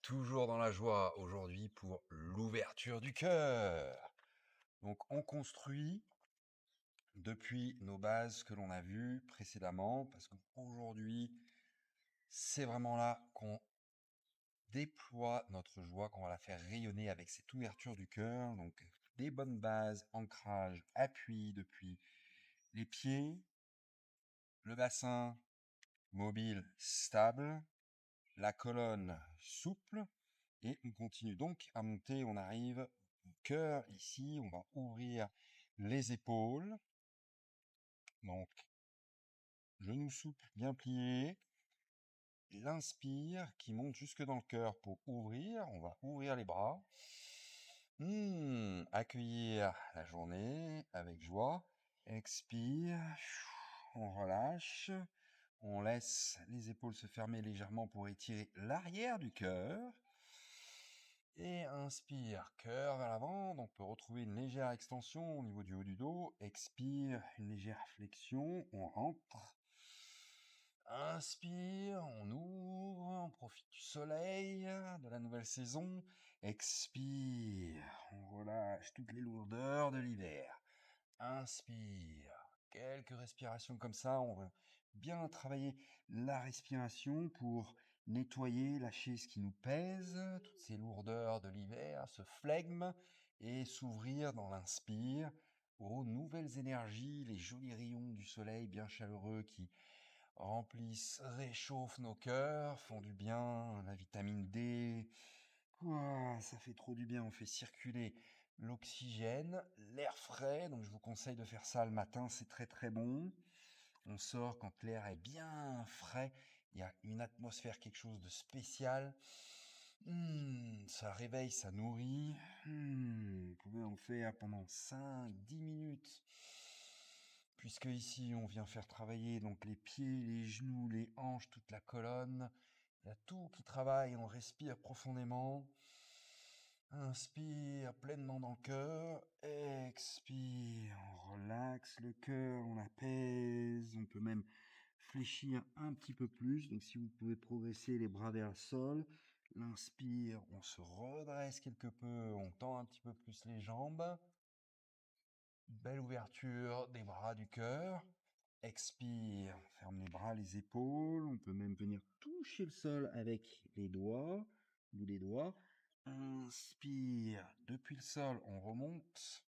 Toujours dans la joie aujourd'hui pour l'ouverture du cœur. Donc on construit depuis nos bases que l'on a vues précédemment, parce qu'aujourd'hui, c'est vraiment là qu'on déploie notre joie, qu'on va la faire rayonner avec cette ouverture du cœur. Donc des bonnes bases, ancrage, appui depuis les pieds, le bassin mobile, stable, la colonne souple. Et on continue donc à monter, on arrive au cœur ici, on va ouvrir les épaules. Donc, genoux souples bien pliés. L'inspire qui monte jusque dans le cœur pour ouvrir. On va ouvrir les bras. Accueillir la journée avec joie. Expire. On relâche. On laisse les épaules se fermer légèrement pour étirer l'arrière du cœur. Et inspire, cœur vers l'avant. Donc on peut retrouver une légère extension au niveau du haut du dos. Expire, une légère flexion. On rentre. Inspire, on ouvre, on profite du soleil, de la nouvelle saison. Expire, on relâche toutes les lourdeurs de l'hiver. Inspire, quelques respirations comme ça. On va bien travailler la respiration pour nettoyer, lâcher ce qui nous pèse, toutes ces lourdeurs de l'hiver, ce flegme, et s'ouvrir dans l'inspire aux nouvelles énergies, les jolis rayons du soleil bien chaleureux qui remplissent, réchauffent nos cœurs, font du bien, la vitamine D. Ouah, ça fait trop du bien, on fait circuler l'oxygène, l'air frais, donc je vous conseille de faire ça le matin, c'est très très bon. On sort quand l'air est bien frais, il y a une atmosphère, quelque chose de spécial. Ça réveille, ça nourrit. Vous pouvez en faire pendant 5-10 minutes. Puisque ici, on vient faire travailler donc les pieds, les genoux, les hanches, toute la colonne. Il y a tout qui travaille, on respire profondément. Inspire pleinement dans le cœur. Expire, on relaxe le cœur, on apaise. On peut même fléchir un petit peu plus. Donc si vous pouvez progresser les bras vers le sol. L'inspire, on se redresse quelque peu, on tend un petit peu plus les jambes. Belle ouverture des bras du cœur. Expire, on ferme les bras, les épaules. On peut même venir toucher le sol avec les doigts, bout des doigts. Inspire, depuis le sol, on remonte.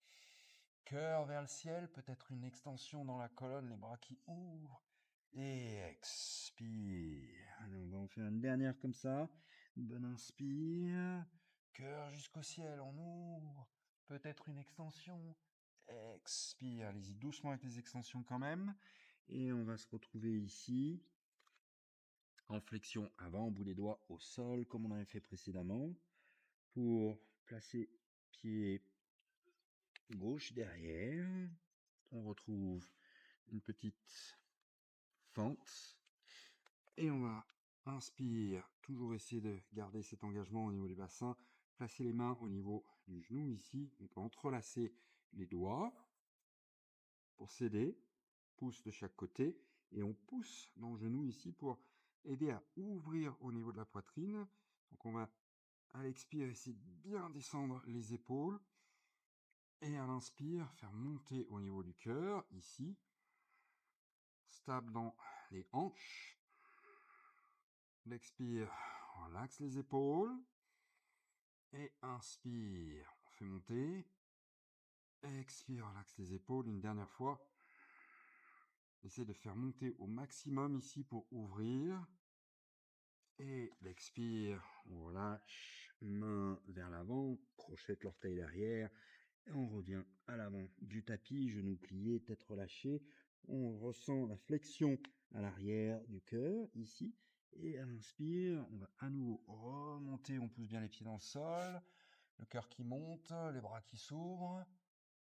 Cœur vers le ciel, peut-être une extension dans la colonne, les bras qui ouvrent. Et expire. Allez, on va en faire une dernière comme ça. Bonne inspire. Cœur jusqu'au ciel, on ouvre. Peut-être une extension. Expire. Allez-y doucement avec les extensions quand même. Et on va se retrouver ici. En flexion avant, au bout des doigts au sol, comme on avait fait précédemment. Pour placer pied gauche derrière. On retrouve une petite fente. Et on va inspire, toujours essayer de garder cet engagement au niveau du bassin. Placer les mains au niveau du genou ici. On peut entrelacer les doigts pour s'aider. Pouce de chaque côté. Et on pousse dans le genou ici pour aider à ouvrir au niveau de la poitrine. Donc on va à l'expire essayer de bien descendre les épaules. Et à l'inspire, faire monter au niveau du cœur, ici. Stable dans les hanches. L'expire, on relaxe les épaules. Et inspire, on fait monter. Expire, relaxe les épaules une dernière fois. Essayez de faire monter au maximum ici pour ouvrir. Et l'expire, on relâche, main vers l'avant, crochette l'orteil derrière. Et on revient à l'avant du tapis, genoux pliés, tête relâchée. On ressent la flexion à l'arrière du cœur, ici. Et à l'inspire, on va à nouveau remonter, on pousse bien les pieds dans le sol. Le cœur qui monte, les bras qui s'ouvrent.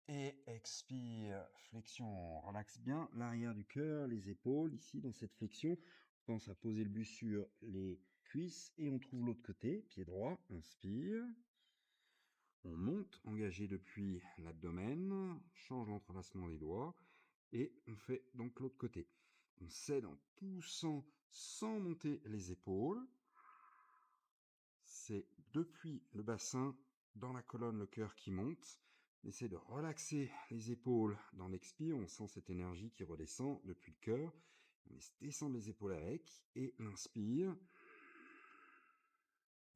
Et expire, flexion, on relaxe bien l'arrière du cœur, les épaules, ici dans cette flexion. On pense à poser le buste sur les cuisses et on trouve l'autre côté, pied droit, inspire. On monte, engagé depuis l'abdomen, change l'entrelacement des doigts et on fait donc l'autre côté. On cède en poussant sans monter les épaules. c'est depuis le bassin, dans la colonne, le cœur qui monte. On essaie de relaxer les épaules dans l'expire. On sent cette énergie qui redescend depuis le cœur. On laisse descendre les épaules avec. Et l'inspire.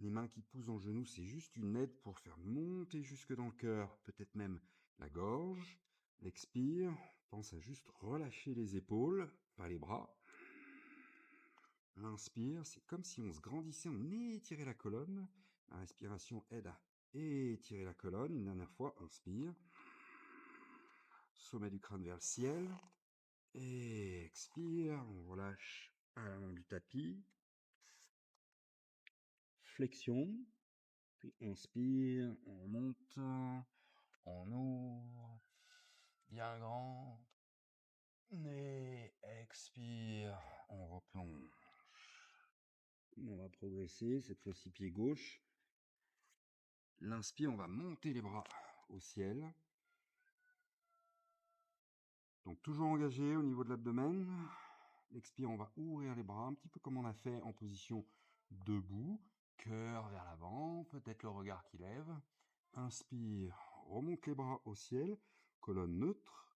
Les mains qui poussent dans le genou, c'est juste une aide pour faire monter jusque dans le cœur, peut-être même la gorge. L'expire, pense à juste relâcher les épaules, pas les bras. L'inspire, c'est comme si on se grandissait, on étirait la colonne. La respiration aide à étirer la colonne. Une dernière fois, inspire. Sommet du crâne vers le ciel. Et expire, on relâche à l'avant du tapis. Flexion. Puis inspire, on monte, on ouvre, bien grand. Et expire, on replonge. On va progresser, cette fois-ci pied gauche. L'inspire, on va monter les bras au ciel. Donc toujours engagé au niveau de l'abdomen. L'expire, on va ouvrir les bras, un petit peu comme on a fait en position debout. Cœur vers l'avant, peut-être le regard qui lève. Inspire, remonte les bras au ciel, colonne neutre.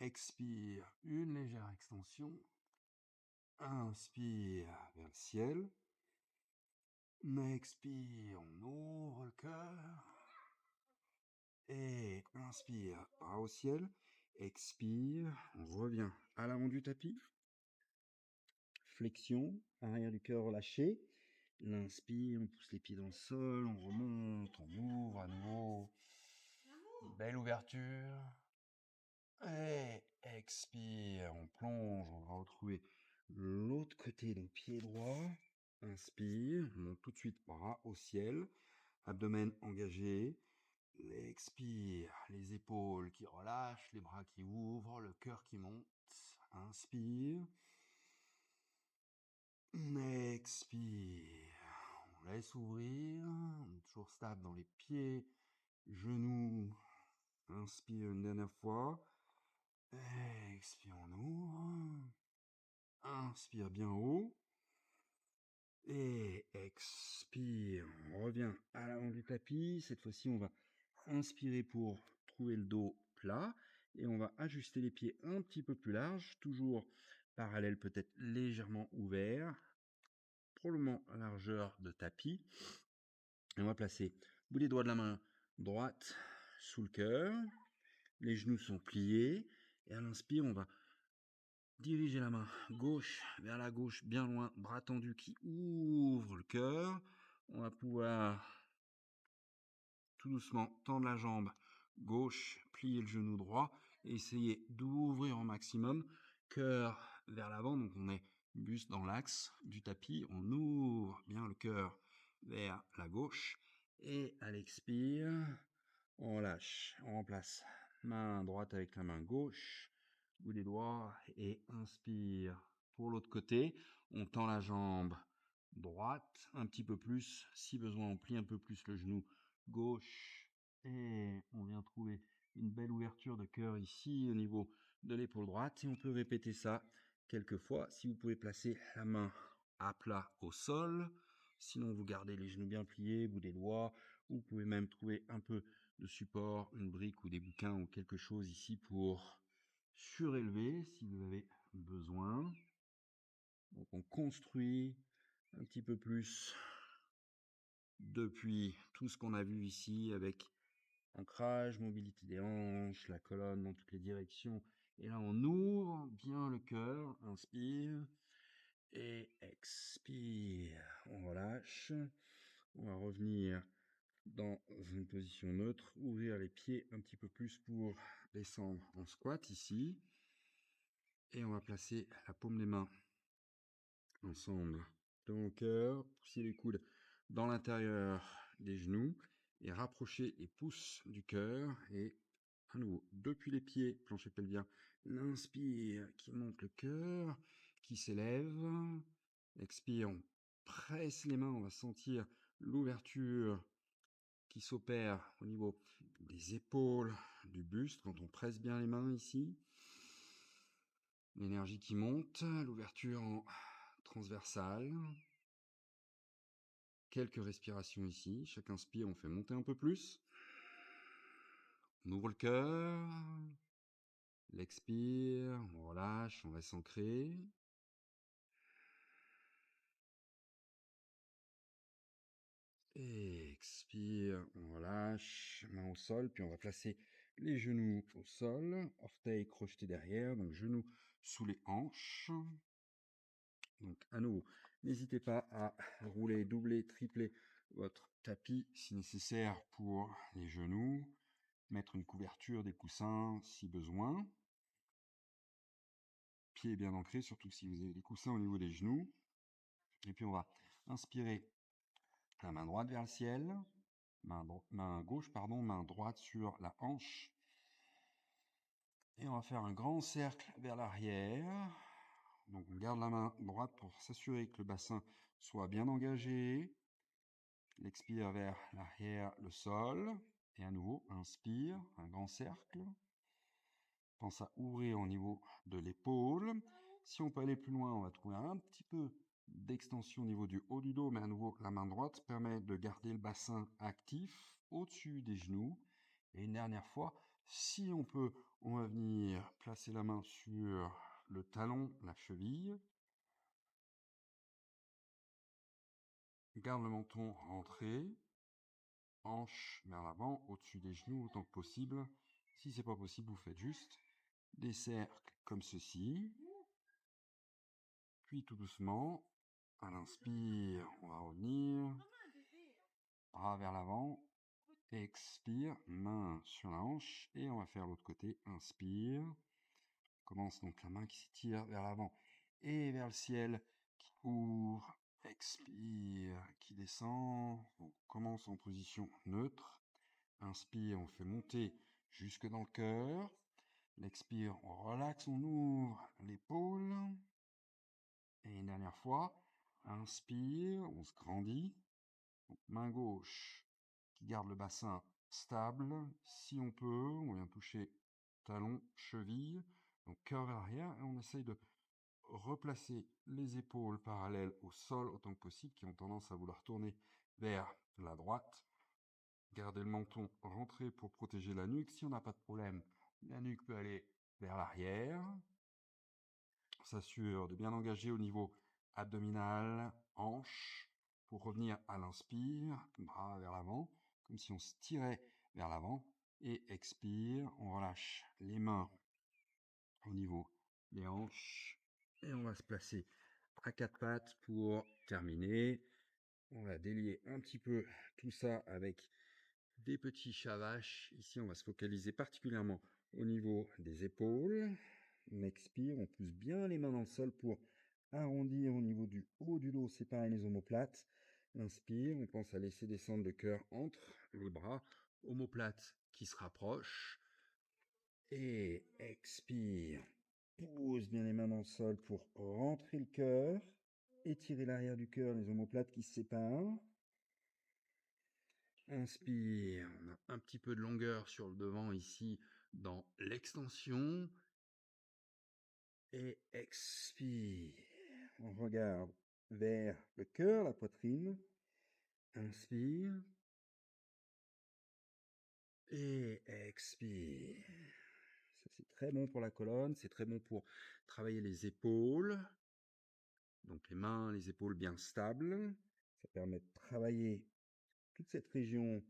Expire, une légère extension. Inspire vers le ciel. Expire, on ouvre le cœur. Et inspire, bras au ciel. Expire, on revient à l'avant du tapis. Flexion, arrière du cœur relâché. L'inspire, on pousse les pieds dans le sol, on remonte, on ouvre à nouveau. Belle ouverture. Et expire, on plonge, on va retrouver l'autre côté, donc pied droit. Inspire, on monte tout de suite bras au ciel, abdomen engagé. Expire, les épaules qui relâchent, les bras qui ouvrent, le cœur qui monte. Inspire. Expire, on laisse ouvrir, on est toujours stable dans les pieds, genoux. Inspire une dernière fois. Expire, on ouvre. Inspire bien haut. Et expire, on revient à l'avant du tapis. Cette fois-ci, on va inspirer pour trouver le dos plat. Et on va ajuster les pieds un petit peu plus larges, toujours parallèle, peut-être légèrement ouvert. Probablement largeur de tapis. Et on va placer bout des doigts de la main droite sous le cœur. Les genoux sont pliés. Et à l'inspire, on va diriger la main gauche vers la gauche, bien loin, bras tendus qui ouvrent le cœur. On va pouvoir tout doucement tendre la jambe gauche, plier le genou droit et essayer d'ouvrir au maximum. Cœur vers l'avant, donc on est buste dans l'axe du tapis. On ouvre bien le cœur vers la gauche et à l'expire, on lâche, on remplace main droite avec la main gauche, bout des doigts et inspire. Pour l'autre côté, on tend la jambe droite un petit peu plus, si besoin on plie un peu plus le genou gauche et on vient trouver une belle ouverture de cœur ici au niveau de l'épaule droite et on peut répéter ça quelques fois. Si vous pouvez placer la main à plat au sol, sinon vous gardez les genoux bien pliés, bout des doigts, ou vous pouvez même trouver un peu de support, une brique ou des bouquins ou quelque chose ici pour surélever si vous avez besoin. Donc on construit un petit peu plus depuis tout ce qu'on a vu ici avec ancrage, mobilité des hanches, la colonne dans toutes les directions. Et là on ouvre bien le cœur, inspire et expire. On relâche. On va revenir dans une position neutre, ouvrir les pieds un petit peu plus pour descendre en squat ici. Et on va placer la paume des mains ensemble devant le cœur, pousser les coudes dans l'intérieur des genoux et rapprocher les pouces du cœur. Et à nouveau, depuis les pieds, plancher pelvien, l'inspire qui monte le cœur, qui s'élève. Expire, on presse les mains, on va sentir l'ouverture qui s'opère au niveau des épaules, du buste, quand on presse bien les mains ici. L'énergie qui monte, l'ouverture en transversale. quelques respirations ici. Chaque inspire, on fait monter un peu plus. On ouvre le cœur. L'expire, on relâche, on laisse ancrer. Expire, on relâche, main au sol, puis on va placer les genoux au sol, orteils crochetés derrière, donc genoux sous les hanches. Donc à nouveau, n'hésitez pas à rouler, doubler, tripler votre tapis si nécessaire pour les genoux, mettre une couverture, des coussins si besoin. Pieds bien ancrés, surtout si vous avez des coussins au niveau des genoux. Et puis on va inspirer la main droite vers le ciel, main gauche, main droite sur la hanche. Et on va faire un grand cercle vers l'arrière. Donc on garde la main droite pour s'assurer que le bassin soit bien engagé. L'expire vers l'arrière, le sol. Et à nouveau, inspire, un grand cercle. Pense à ouvrir au niveau de l'épaule. Si on peut aller plus loin, on va trouver un petit peu d'extension au niveau du haut du dos, mais à nouveau, la main droite permet de garder le bassin actif au-dessus des genoux. Et une dernière fois, si on peut, on va venir placer la main sur le talon, la cheville. Garde le menton rentré, hanche vers l'avant, au-dessus des genoux autant que possible. Si c'est pas possible, vous faites juste des cercles comme ceci. Puis tout doucement, à l'inspire, on va revenir, bras vers l'avant, expire, main sur la hanche, et on va faire l'autre côté, inspire. Commence donc la main qui s'étire vers l'avant et vers le ciel, qui ouvre, expire, qui descend. On commence en position neutre. Inspire, on fait monter jusque dans le cœur. L'expire, on relaxe, on ouvre l'épaule. Et une dernière fois, inspire, on se grandit. Donc, main gauche qui garde le bassin stable. Si on peut, on vient toucher talon, cheville. Donc cœur vers l'arrière et on essaye de replacer les épaules parallèles au sol autant que possible, qui ont tendance à vouloir tourner vers la droite. Gardez le menton rentré pour protéger la nuque. Si on n'a pas de problème, la nuque peut aller vers l'arrière. On s'assure de bien engager au niveau abdominal, hanche, pour revenir à l'inspire, bras vers l'avant, comme si on se tirait vers l'avant. Et expire, on relâche les mains au niveau des hanches. Et on va se placer à quatre pattes pour terminer. On va délier un petit peu tout ça avec des petits chavaches. Ici, on va se focaliser particulièrement au niveau des épaules. On expire, on pousse bien les mains dans le sol pour arrondir au niveau du haut du dos, séparer les omoplates. Inspire, on pense à laisser descendre le cœur entre les bras, omoplates qui se rapprochent. Et expire, pose bien les mains dans le sol pour rentrer le cœur, étirer l'arrière du cœur, les omoplates qui se séparent. Inspire, on a un petit peu de longueur sur le devant ici dans l'extension. Et expire, on regarde vers le cœur, la poitrine. Inspire. Et expire. Ça, c'est très bon pour la colonne, c'est très bon pour travailler les épaules. Donc les mains, les épaules bien stables. Ça permet de travailler toute cette région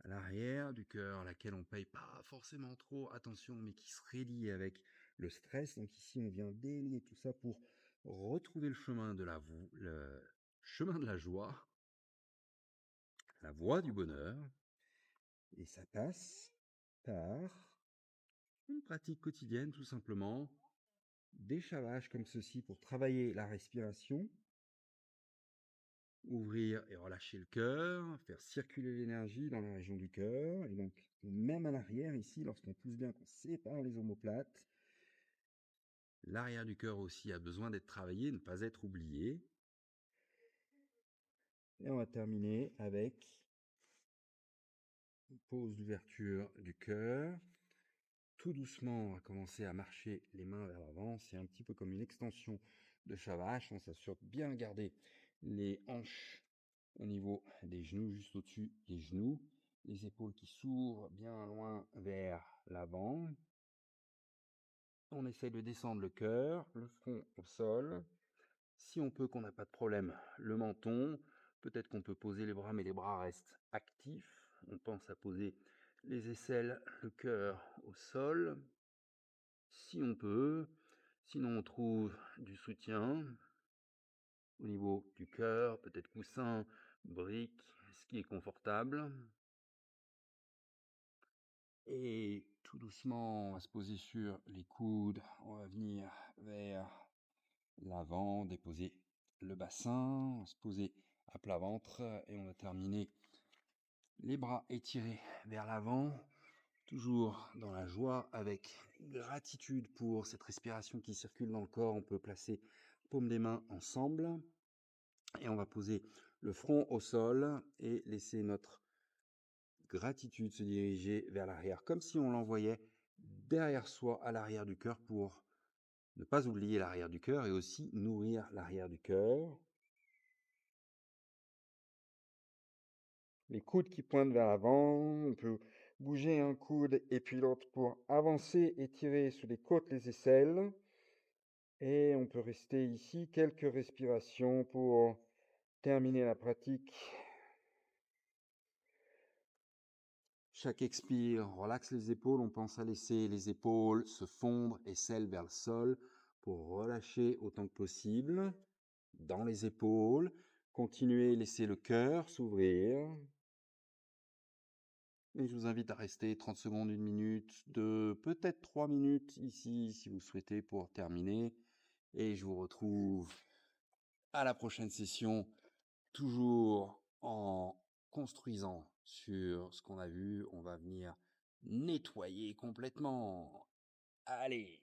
à l'arrière du cœur, à laquelle on paye pas forcément trop attention, mais qui se relie avec le stress. Donc ici, on vient délier tout ça pour retrouver le chemin de le chemin de la joie, la voie du bonheur. Et ça passe par une pratique quotidienne, tout simplement, des chavages comme ceci pour travailler la respiration, ouvrir et relâcher le cœur, faire circuler l'énergie dans la région du cœur, et donc même à l'arrière ici, lorsqu'on pousse bien, qu'on sépare les omoplates, l'arrière du cœur aussi a besoin d'être travaillé, ne pas être oublié. Et on va terminer avec une pause d'ouverture du cœur. Tout doucement, on va commencer à marcher les mains vers l'avant. C'est un petit peu comme une extension de Shavash. On s'assure de bien garder les hanches au niveau des genoux, juste au-dessus des genoux. Les épaules qui s'ouvrent bien loin vers l'avant. On essaie de descendre le cœur, le front au sol. Si on peut, qu'on n'a pas de problème, le menton. Peut-être qu'on peut poser les bras, mais les bras restent actifs. On pense à poser les aisselles, le cœur au sol. Si on peut. Sinon, on trouve du soutien au niveau du cœur, peut-être coussin, brique, ce qui est confortable. Et tout doucement, on va se poser sur les coudes. On va venir vers l'avant, déposer le bassin, on va se poser à plat ventre et on va terminer les bras étirés vers l'avant, toujours dans la joie, avec gratitude pour cette respiration qui circule dans le corps. On peut placer paume des mains ensemble et on va poser le front au sol et laisser notre gratitude se diriger vers l'arrière, comme si on l'envoyait derrière soi, à l'arrière du cœur, pour ne pas oublier l'arrière du cœur et aussi nourrir l'arrière du cœur. Les coudes qui pointent vers l'avant, on peut bouger un coude et puis l'autre pour avancer et tirer sur les côtes, les aisselles. Et on peut rester ici quelques respirations pour terminer la pratique. Chaque expire, relaxe les épaules. On pense à laisser les épaules se fondre et celles vers le sol pour relâcher autant que possible dans les épaules. Continuez, laissez le cœur s'ouvrir. Et je vous invite à rester 30 secondes, 1 minute, peut-être 3 minutes ici si vous souhaitez pour terminer. Et je vous retrouve à la prochaine session, toujours en construisant sur ce qu'on a vu. On va venir nettoyer complètement. Allez!